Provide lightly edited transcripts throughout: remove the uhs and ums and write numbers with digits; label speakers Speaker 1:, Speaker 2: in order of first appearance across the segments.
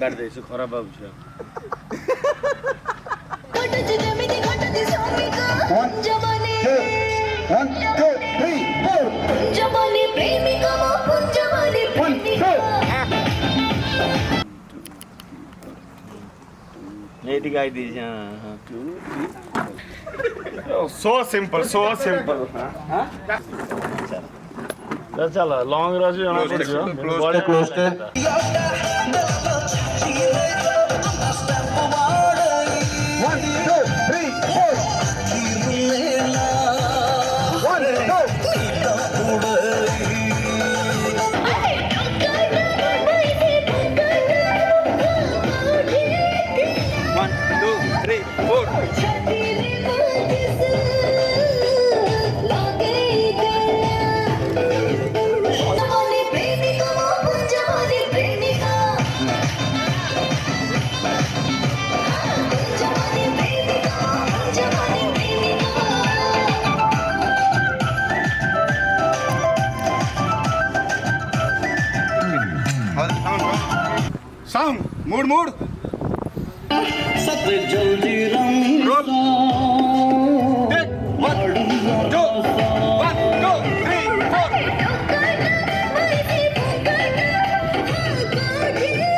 Speaker 1: କାଟି ଦେଇଛୁ ଖରାପ ଭାବୁଛୁ। ଏଇଠି ଗାଇ ଦେଇଛି।
Speaker 2: So simple, so simple.
Speaker 1: ଚାଲ ଲଙ୍ଗ ରେ ଅଛି ଜଣା ପଡିଯିବ।
Speaker 2: Sound, mood. Roll. 1, 2, 3, 4.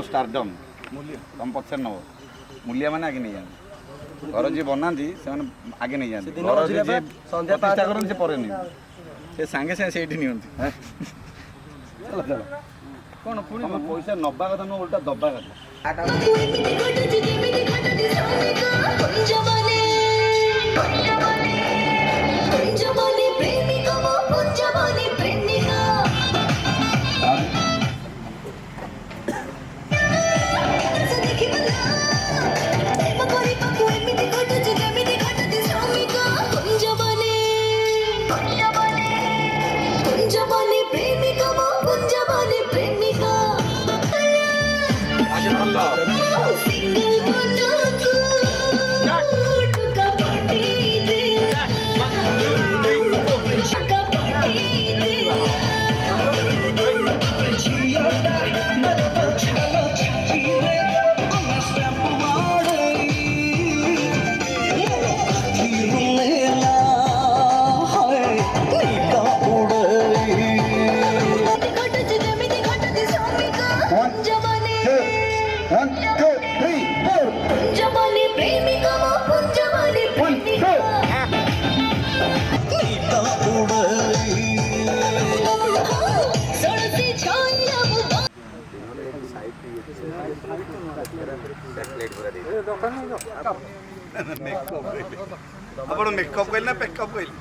Speaker 3: स्टारडम तुम पचर नब मूलिया मैंने आगे नहीं जाते घर जी बनाती से आगे नहीं जाते घर जी प्रतिष्ठा करते से पर से सांगे सांगे से नहीं कौन पुणी पैसा नवा कथा नुह उल्टा दबा कथा
Speaker 2: ଆପଣ ମେକଅପ୍ କହିଲେ ନା ପେକଅପ୍ କହିଲେ?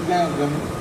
Speaker 4: ସଙ୍ଗୀତ ଗାୟକ